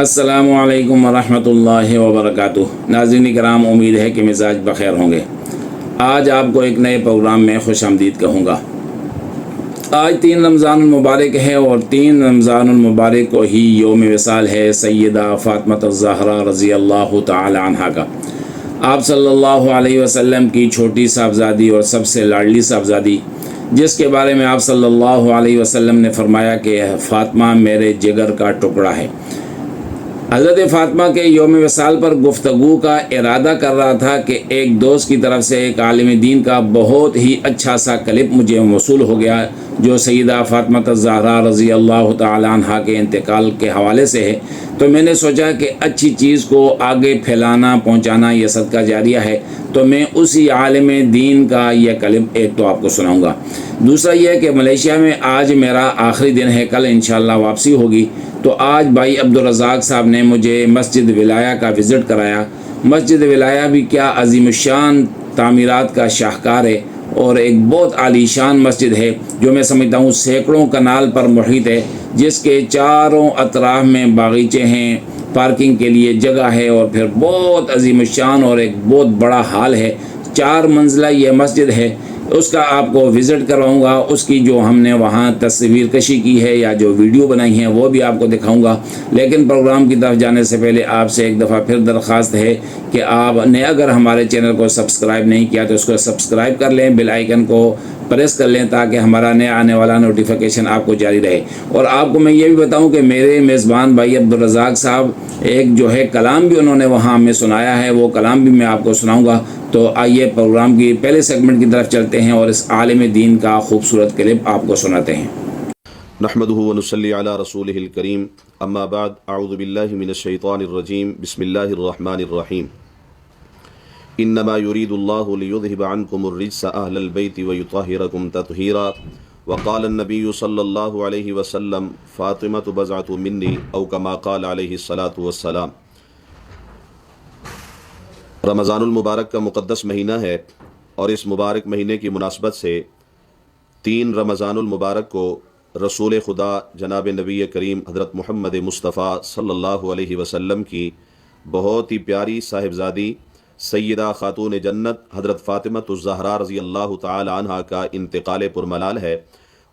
السلام علیکم ورحمۃ اللہ وبرکاتہ۔ ناظرین کرام، امید ہے کہ مزاج بخیر ہوں گے۔ آج آپ کو ایک نئے پروگرام میں خوش آمدید کہوں گا۔ آج 3 رمضان المبارک ہے اور 3 رمضان المبارک کو ہی یوم وصال ہے سیدہ فاطمہ الزہرا رضی اللہ تعالی عنہا کا۔ آپ صلی اللہ علیہ وسلم کی چھوٹی صاحبزادی اور سب سے لاڈلی صاحبزادی، جس کے بارے میں آپ صلی اللہ علیہ وسلم نے فرمایا کہ فاطمہ میرے جگر کا ٹکڑا ہے۔ حضرت فاطمہ کے یوم وصال پر گفتگو کا ارادہ کر رہا تھا کہ ایک دوست کی طرف سے ایک عالم دین کا بہت ہی اچھا سا کلپ مجھے موصول ہو گیا، جو سیدہ فاطمہ الزہرا رضی اللہ تعالی عنہا کے انتقال کے حوالے سے ہے۔ تو میں نے سوچا کہ اچھی چیز کو آگے پھیلانا، پہنچانا یہ صدقہ جاریہ ہے، تو میں اسی عالم دین کا یہ کلپ ایک تو آپ کو سناؤں گا۔ دوسرا یہ کہ ملیشیا میں آج میرا آخری دن ہے، کل انشاءاللہ واپسی ہوگی۔ تو آج بھائی عبدالرزاق صاحب نے مجھے مسجد ولایہ کا وزٹ کرایا۔ مسجد ولایہ بھی کیا عظیم الشان تعمیرات کا شاہکار ہے اور ایک بہت عالی شان مسجد ہے، جو میں سمجھتا ہوں سینکڑوں کنال پر محیط ہے، جس کے چاروں اطراف میں باغیچے ہیں، پارکنگ کے لیے جگہ ہے، اور پھر بہت عظیم الشان اور ایک بہت بڑا ہال ہے۔ 4 منزلہ یہ مسجد ہے۔ اس کا آپ کو وزٹ کرواؤں گا، اس کی جو ہم نے وہاں تصویر کشی کی ہے یا جو ویڈیو بنائی ہیں وہ بھی آپ کو دکھاؤں گا۔ لیکن پروگرام کی طرف جانے سے پہلے آپ سے ایک دفعہ پھر درخواست ہے کہ آپ نے اگر ہمارے چینل کو سبسکرائب نہیں کیا تو اس کو سبسکرائب کر لیں، بیل آئیکن کو پریس کر لیں تاکہ ہمارا نیا آنے والا نوٹیفیکیشن آپ کو جاری رہے۔ اور آپ کو میں یہ بھی بتاؤں کہ میرے میزبان بھائی عبدالرزاق صاحب ایک جو ہے کلام بھی انہوں نے وہاں ہمیں سنایا ہے، وہ کلام بھی میں آپ کو سناؤں گا۔ تو آئیے پروگرام کی پہلے سیگمنٹ کی طرف چلتے ہیں اور اس عالم دین کا خوبصورت کلپ آپ کو سناتے ہیں۔ نحمدہ ونصلی علی رسولہ الکریم، اما بعد، اعوذ باللہ من الشیطان الرجیم، بسم اللہ الرحمن الرحیم۔ انما یرید اللہ لیذہب عنکم الرجس اہل البیت ویطہرکم تطہیرا، وقال النبی صلی اللہ علیہ وسلم فاطمۃ بضعۃ منی، او کما قال علیہ الصلاۃ والسلام۔ رمضان المبارک کا مقدس مہینہ ہے، اور اس مبارک مہینے کی مناسبت سے 3 رمضان المبارک کو رسول خدا جناب نبی کریم حضرت محمد مصطفیٰ صلی اللہ علیہ وسلم کی بہت ہی پیاری صاحبزادی سیدہ خاتون جنت حضرت فاطمہ الزہرا رضی اللہ تعالی عنہا کا انتقال پرملال ہے۔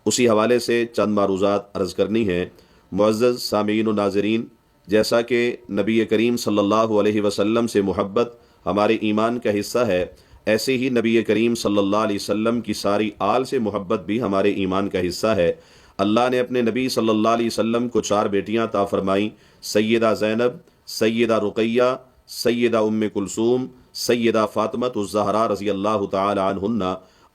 اسی حوالے سے چند معروضات عرض کرنی ہیں۔ معزز سامعین و ناظرین، جیسا کہ نبی کریم صلی اللہ علیہ وسلم سے محبت ہمارے ایمان کا حصہ ہے، ایسے ہی نبی کریم صلی اللہ علیہ وسلم کی ساری آل سے محبت بھی ہمارے ایمان کا حصہ ہے۔ اللہ نے اپنے نبی صلی اللہ علیہ وسلم کو 4 بیٹیاں عطا فرمائیں، سیدہ زینب، سیدہ رقیہ، سیدہ ام کلثوم، سیدہ فاطمہ الزہرا رضی اللہ تعالی عنہن،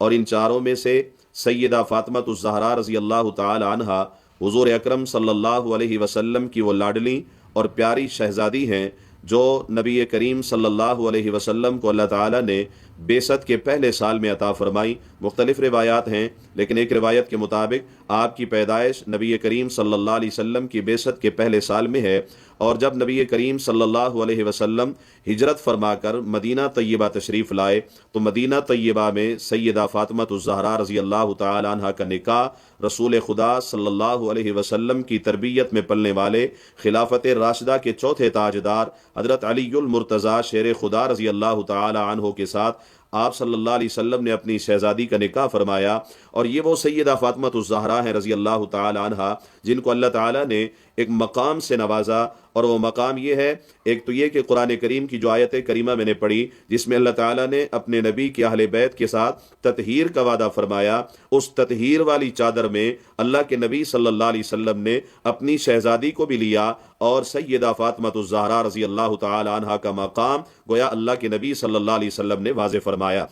اور ان چاروں میں سے سیدہ فاطمہ الزہرا رضی اللہ تعالی عنہا حضور اکرم صلی اللہ علیہ وسلم کی وہ لاڈلی اور پیاری شہزادی ہیں، جو نبی کریم صلی اللہ علیہ وسلم کو اللہ تعالیٰ نے بعثت کے پہلے سال میں عطا فرمائی۔ مختلف روایات ہیں، لیکن ایک روایت کے مطابق آپ کی پیدائش نبی کریم صلی اللہ علیہ وسلم کی بعثت کے پہلے سال میں ہے، اور جب نبی کریم صلی اللہ علیہ وسلم ہجرت فرما کر مدینہ طیبہ تشریف لائے تو مدینہ طیبہ میں سیدہ فاطمہ الزہرا رضی اللہ تعالی عنہا کا نکاح رسول خدا صلی اللہ علیہ وسلم کی تربیت میں پلنے والے خلافت راشدہ کے چوتھے تاجدار حضرت علی المرتضیٰ شیر خدا رضی اللہ تعالی عنہ کے ساتھ آپ صلی اللہ علیہ وسلم نے اپنی شہزادی کا نکاح فرمایا۔ اور یہ وہ سیدہ فاطمہ الزہرا ہیں رضی اللہ تعالی عنہا، جن کو اللہ تعالیٰ نے ایک مقام سے نوازا، اور وہ مقام یہ ہے، ایک تو یہ کہ قرآن کریم کی جو آیت کریمہ میں نے پڑھی جس میں اللہ تعالیٰ نے اپنے نبی کے اہل بیت کے ساتھ تطہیر کا وعدہ فرمایا، اس تطہیر والی چادر میں اللہ کے نبی صلی اللہ علیہ وسلم نے اپنی شہزادی کو بھی لیا، اور سیدہ فاطمہ الزہرا رضی اللہ تعالی عنہا کا مقام گویا اللہ کے نبی صلی اللہ علیہ وسلم نے واضح فرمایا۔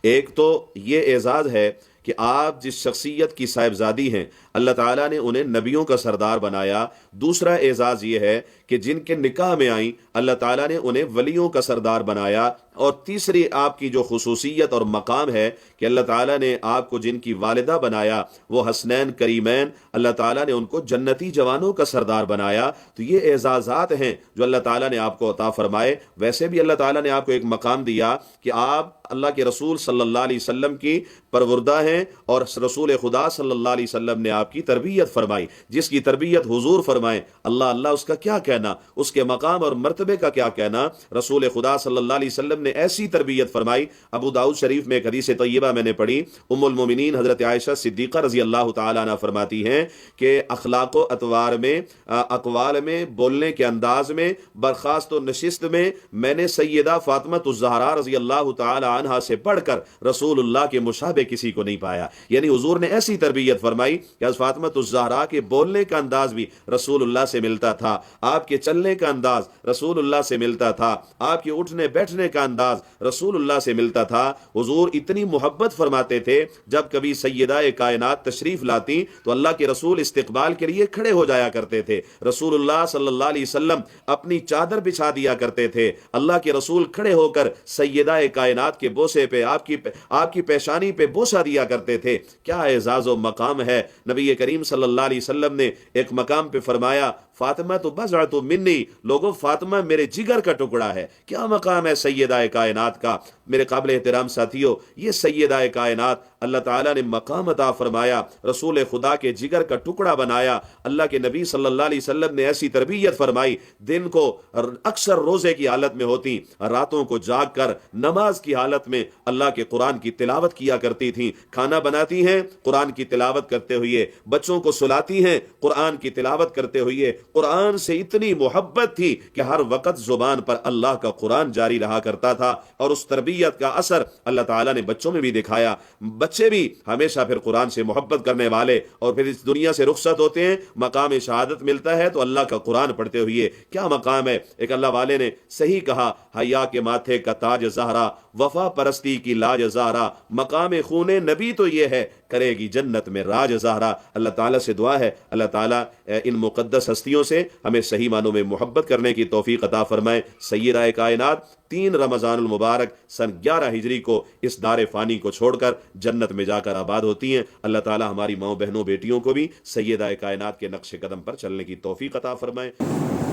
ایک تو یہ اعزاز ہے کہ آپ جس شخصیت کی صاحبزادی ہیں اللہ تعالیٰ نے انہیں نبیوں کا سردار بنایا۔ دوسرا اعزاز یہ ہے کہ جن کے نکاح میں آئیں اللہ تعالیٰ نے انہیں ولیوں کا سردار بنایا۔ اور تیسری آپ کی جو خصوصیت اور مقام ہے کہ اللہ تعالیٰ نے آپ کو جن کی والدہ بنایا وہ حسنین کریمین، اللہ تعالیٰ نے ان کو جنتی جوانوں کا سردار بنایا۔ تو یہ اعزازات ہیں جو اللہ تعالیٰ نے آپ کو عطا فرمائے۔ ویسے بھی اللہ تعالیٰ نے آپ کو ایک مقام دیا کہ آپ اللہ کے رسول صلی اللہ علیہ وسلم کی پروردہ ہیں، اور رسول خدا صلی اللہ علیہ وسلم نے آپ کی تربیت فرمائی، جس کی تربیت حضور فرمائیں، اللہ اللہ اس کا کیا کہنا، اس کے مقام اور مرتبے کا کیا کہنا۔ رسول خدا صلی اللہ علیہ وسلم نے ایسی تربیت فرمائی۔ ابو داؤد شریف میں ایک حدیث طیبہ میں نے پڑھی، ام المومنین حضرت عائشہ صدیقہ رضی اللہ تعالیٰ عنہ فرماتی ہیں کہ اخلاق و اطوار میں، اقوال میں، بولنے کے انداز میں، برخاست و نشست میں نے سیدہ فاطمہ الزہرا رضی اللہ تعالی عنہا سے پڑھ کر رسول اللہ کے مشابہ کسی کو نہیں پایا۔ یعنی حضور نے ایسی تربیت فرمائی کہ حضرت فاطمہ الزہرا کے بولنے کا انداز بھی رسول اللہ سے ملتا تھا، آپ کے چلنے کا انداز رسول اللہ سے ملتا تھا، آپ کے اٹھنے بیٹھنے کا انداز رسول اللہ سے ملتا تھا۔ حضور اتنی محبت فرماتے تھے، جب کبھی سیدہ کائنات تشریف لاتی تو اللہ کے رسول استقبال کے لیے کھڑے ہو جایا کرتے تھے۔ رسول اللہ صلی اللہ علیہ وسلم اپنی چادر بچھا دیا کرتے تھے، اللہ کے رسول کھڑے ہو کر سیدہ کائنات کے بوسے پہ، آپ کی پیشانی پہ بوسہ دیا کرتے تھے۔ کیا اعزاز و مقام ہے۔ نبی کریم صلی اللہ علیہ وسلم نے ایک مقام پہ فرمایا، فاطمہ تو بضعۃ منی، لوگوں فاطمہ میرے جگر کا ٹکڑا ہے۔ کیا مقام ہے سیدہ کائنات کا۔ میرے قابل احترام ساتھیوں، یہ سیدہ کائنات اللہ تعالیٰ نے مقام عطا فرمایا، رسول خدا کے جگر کا ٹکڑا بنایا۔ اللہ کے نبی صلی اللہ علیہ وسلم نے ایسی تربیت فرمائی، دن کو اکثر روزے کی حالت میں ہوتی، راتوں کو جاگ کر نماز کی حالت میں اللہ کے قرآن کی تلاوت کیا کرتی تھیں۔ کھانا بناتی ہیں قرآن کی تلاوت کرتے ہوئے، بچوں کو سلاتی ہیں قرآن کی تلاوت کرتے ہوئے۔ قرآن سے اتنی محبت تھی کہ ہر وقت زبان پر اللہ کا قرآن جاری رہا کرتا تھا، اور اس تربیت کا اثر اللہ تعالیٰ نے بچوں میں بھی دکھایا۔ بچے بھی ہمیشہ پھر قرآن سے محبت کرنے والے، اور پھر اس دنیا سے رخصت ہوتے ہیں، مقام شہادت ملتا ہے تو اللہ کا قرآن پڑھتے ہوئے۔ کیا مقام ہے۔ ایک اللہ والے نے صحیح کہا، حیا کے ماتھے کا تاج زہرا، وفا پرستی کی لاج زہرا، مقام خون نبی تو یہ ہے، کرے گی جنت میں راج زہرا۔ اللہ تعالیٰ سے دعا ہے اللہ تعالیٰ ان مقدس ہستیوں سے ہمیں صحیح معنوں میں محبت کرنے کی توفیق عطا فرمائے۔ سیدہ کائنات 3 رمضان المبارک سن 11 ہجری کو اس دار فانی کو چھوڑ کر جنت میں جا کر آباد ہوتی ہیں۔ اللہ تعالیٰ ہماری ماؤں بہنوں بیٹیوں کو بھی سیدہ کائنات کے نقش قدم پر چلنے کی توفیق عطا فرمائے۔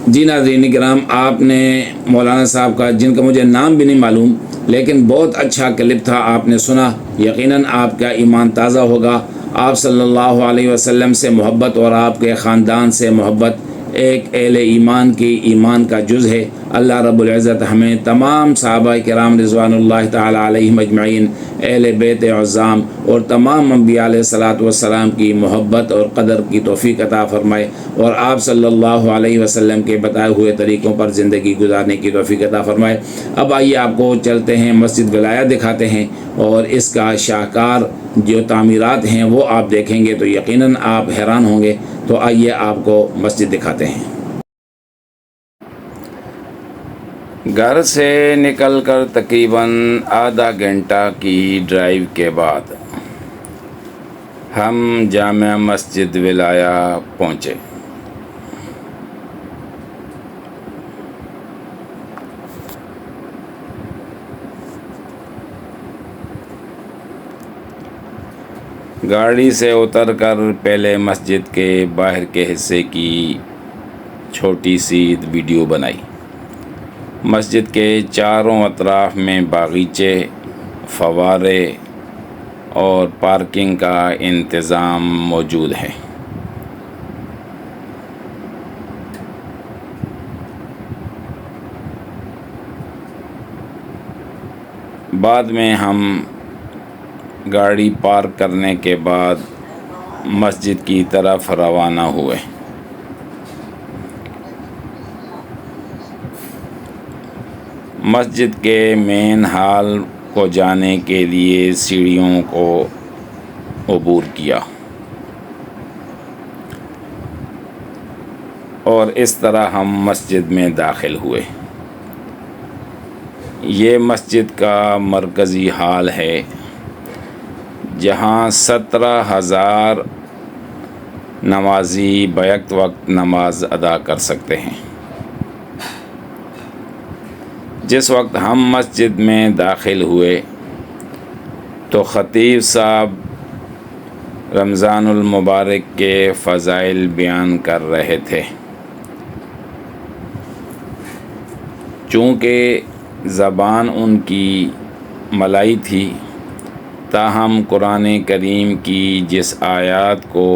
جی ناظرین کرام، آپ نے مولانا صاحب کا، جن کا مجھے نام بھی نہیں معلوم، لیکن بہت اچھا کلپ تھا، آپ نے سنا، یقیناً آپ کا ایمان تازہ ہوگا۔ آپ صلی اللہ علیہ وسلم سے محبت اور آپ کے خاندان سے محبت ایک اہل ایمان کی ایمان کا جز ہے۔ اللہ رب العزت ہمیں تمام صحابہ کرام رضوان اللہ تعالی علیہم اجمعین، اہل بیت عظام اور تمام انبیاء علیہ الصلاۃ والسلام کی محبت اور قدر کی توفیق عطا فرمائے، اور آپ صلی اللہ علیہ وسلم کے بتائے ہوئے طریقوں پر زندگی گزارنے کی توفیق عطا فرمائے۔ اب آئیے آپ کو چلتے ہیں مسجد ولایہ دکھاتے ہیں، اور اس کا شاہکار جو تعمیرات ہیں وہ آپ دیکھیں گے تو یقیناً آپ حیران ہوں گے۔ تو آئیے آپ کو مسجد دکھاتے ہیں۔ گھر سے نکل کر تقریباً آدھا گھنٹہ کی ڈرائیو کے بعد ہم جامع مسجد ولایہ پہنچے۔ گاڑی سے اتر کر پہلے مسجد کے باہر کے حصے کی چھوٹی سی ویڈیو بنائی۔ مسجد کے چاروں اطراف میں باغیچے، فوارے اور پارکنگ کا انتظام موجود ہے۔ بعد میں ہم گاڑی پارک کرنے کے بعد مسجد کی طرف روانہ ہوئے۔ مسجد کے مین ہال کو جانے کے لیے سیڑھیوں کو عبور کیا، اور اس طرح ہم مسجد میں داخل ہوئے۔ یہ مسجد کا مرکزی ہال ہے، جہاں 17,000 نمازی بیک وقت نماز ادا کر سکتے ہیں۔ جس وقت ہم مسجد میں داخل ہوئے تو خطیب صاحب رمضان المبارک کے فضائل بیان کر رہے تھے۔ چونکہ زبان ان کی ملائی تھی، تاہم قرآن کریم کی جس آیات کو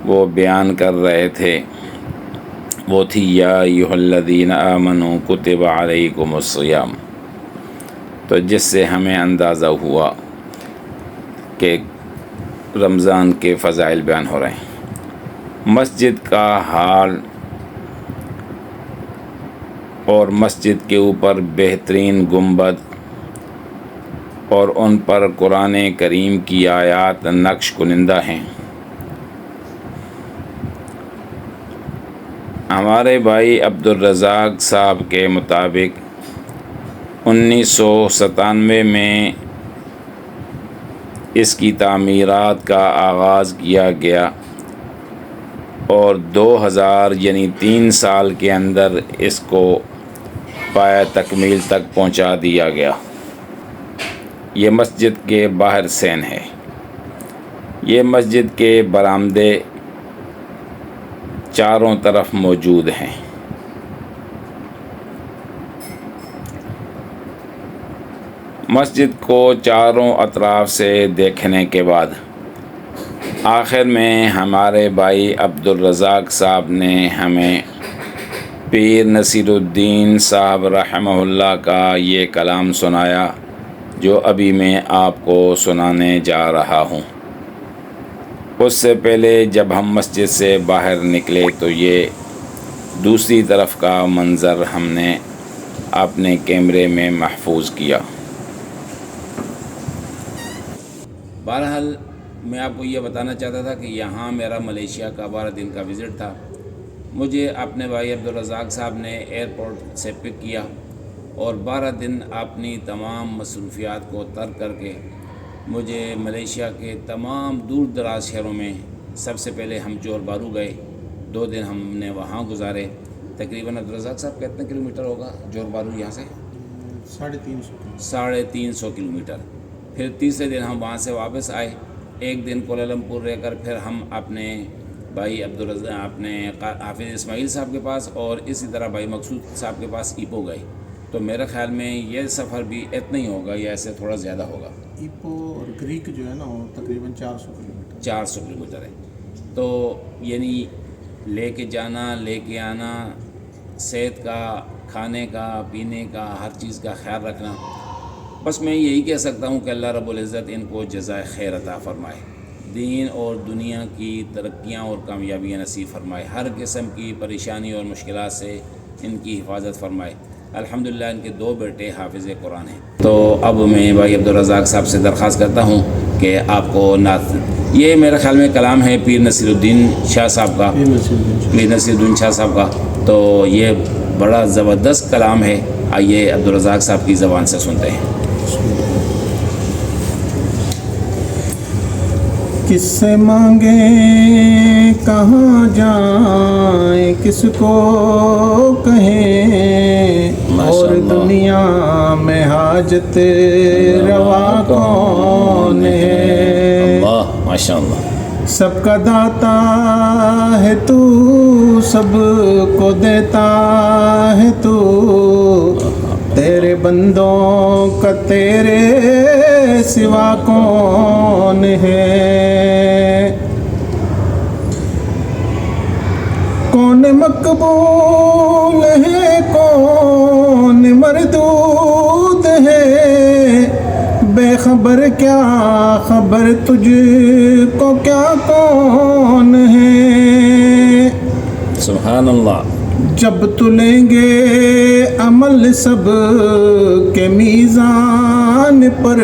وہ بیان کر رہے تھے وہ تھی یا ایھا الذین آمنوا کتب علیکم الصیام، تو جس سے ہمیں اندازہ ہوا کہ رمضان کے فضائل بیان ہو رہے ہیں۔ مسجد کا حال اور مسجد کے اوپر بہترین گنبد اور ان پر قرآن کریم کی آیات نقش کنندہ ہیں۔ ہمارے بھائی عبدالرزاق صاحب کے مطابق 1997 میں اس کی تعمیرات کا آغاز کیا گیا اور 2000 یعنی 3 سال کے اندر اس کو پایہ تکمیل تک پہنچا دیا گیا۔ یہ مسجد کے باہر سین ہے۔ یہ مسجد کے برآمدے چاروں طرف موجود ہیں۔ مسجد کو چاروں اطراف سے دیکھنے کے بعد آخر میں ہمارے بھائی عبدالرزاق صاحب نے ہمیں پیر نصیر الدین صاحب رحمہ اللہ کا یہ کلام سنایا جو ابھی میں آپ کو سنانے جا رہا ہوں۔ اس سے پہلے جب ہم مسجد سے باہر نکلے تو یہ دوسری طرف کا منظر ہم نے اپنے کیمرے میں محفوظ کیا۔ بہرحال میں آپ کو یہ بتانا چاہتا تھا کہ یہاں میرا ملیشیا کا 12 دن کا وزٹ تھا۔ مجھے اپنے بھائی عبدالرزاق صاحب نے ایئرپورٹ سے پک کیا اور 12 دن اپنی تمام مصروفیات کو ترک کر کے مجھے ملیشیا کے تمام دور دراز شہروں میں سب سے پہلے ہم جوہر بارو گئے، 2 دن ہم نے وہاں گزارے۔ تقریباً عبدالرزاق صاحب کتنے کلومیٹر ہوگا جوہر بارو یہاں سے؟ 350 کلومیٹر۔ پھر تیسرے دن ہم وہاں سے واپس آئے، 1 دن کوالالمپور رہ کر پھر ہم اپنے بھائی اپنے حافظ اسماعیل صاحب کے پاس اور اسی طرح بھائی مقصود صاحب کے پاس ایپو گئے۔ تو میرے خیال میں یہ سفر بھی اتنا ہی ہوگا یا ایسے تھوڑا زیادہ ہوگا۔ ایپو اور گریک جو ہے نا وہ تقریباً 400 کلومیٹر ہے۔ تو یعنی لے کے جانا، لے کے آنا، صحت کا، کھانے کا، پینے کا، ہر چیز کا خیال رکھنا، بس میں یہی کہہ سکتا ہوں کہ اللہ رب العزت ان کو جزائے خیر عطا فرمائے، دین اور دنیا کی ترقیاں اور کامیابیاں نصیب فرمائے، ہر قسم کی پریشانی اور مشکلات سے ان کی حفاظت فرمائے۔ الحمدللہ ان کے 2 بیٹے حافظ قرآن ہیں۔ تو اب میں بھائی عبدالرزاق صاحب سے درخواست کرتا ہوں کہ آپ کو نعت، یہ میرے خیال میں کلام ہے پیر نصیر الدین شاہ صاحب کا، پیر نصیر الدین شاہ صاحب کا، تو یہ بڑا زبردست کلام ہے۔ آئیے عبدالرزاق صاحب کی زبان سے سنتے ہیں۔ کس سے مانگیں، کہاں جائیں، کس کو کہیں، اور دنیا میں حاجت روا کون ہے؟ ماشاء اللہ۔ سب کا داتا ہے تو، سب کو دیتا ہے تو، تیرے بندوں کا تیرے سوا کون ہے؟ کون مقبول ہے، کون مردود ہے، بے خبر کیا خبر تجھ کو کیا کون ہے؟ سبحان اللہ۔ جب تلیں گے عمل سب کے میزان پر،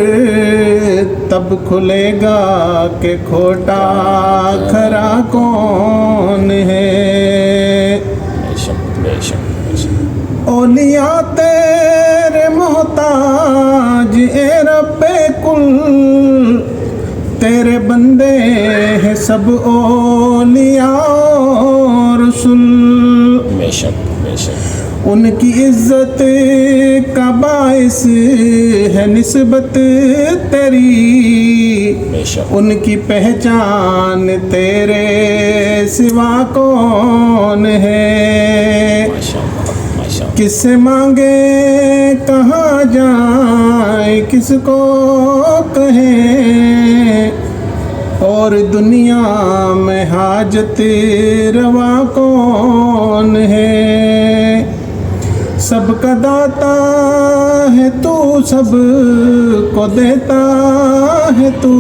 تب کھلے گا کہ کھوٹا کھرا کون ہے؟ اولیاء تیرے محتاج اے رب کل، تیرے بندے ہیں سب اولیاء اور رسول، ان کی عزت کا باعث ہے نسبت تیری، ان کی پہچان تیرے سوا کون ہے؟ کس سے مانگے، کہاں جائیں، کس کو کہیں، اور دنیا میں حاجت روا کون ہے؟ سب کا داتا ہے تو، سب کو دیتا ہے تو،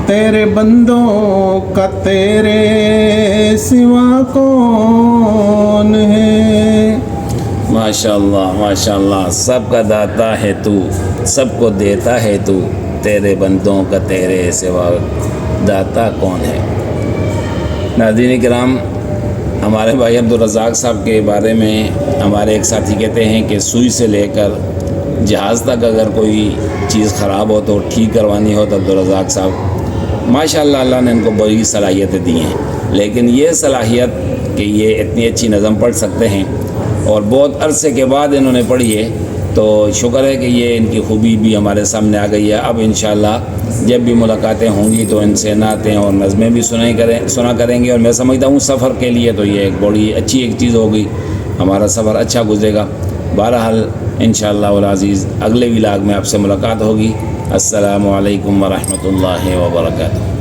تیرے بندوں کا تیرے سوا کون ہے؟ ماشاءاللہ ماشاءاللہ، سب کا داتا ہے تو، سب کو دیتا ہے تو، تیرے بندوں کا تیرے سوا داتا کون ہے۔ ناظرین کرام، ہمارے بھائی عبدالرزاق صاحب کے بارے میں ہمارے ایک ساتھی کہتے ہیں کہ سوئی سے لے کر جہاز تک اگر کوئی چیز خراب ہو تو ٹھیک کروانی ہو تو عبدالرزاق صاحب ماشاءاللہ اللہ نے ان کو بڑی صلاحیتیں دی ہیں، لیکن یہ صلاحیت کہ یہ اتنی اچھی نظم پڑھ سکتے ہیں اور بہت عرصے کے بعد انہوں نے پڑھی ہے، تو شکر ہے کہ یہ ان کی خوبی بھی ہمارے سامنے آ گئی ہے۔ اب انشاءاللہ جب بھی ملاقاتیں ہوں گی تو ان سے نعتیں اور نظمیں بھی سنا کریں گے، اور میں سمجھتا ہوں سفر کے لیے تو یہ ایک بڑی اچھی ایک چیز ہوگی، ہمارا سفر اچھا گزرے گا۔ بہرحال انشاءاللہ العزیز اگلے ولاگ میں آپ سے ملاقات ہوگی۔ السلام علیکم ورحمۃ اللہ وبرکاتہ۔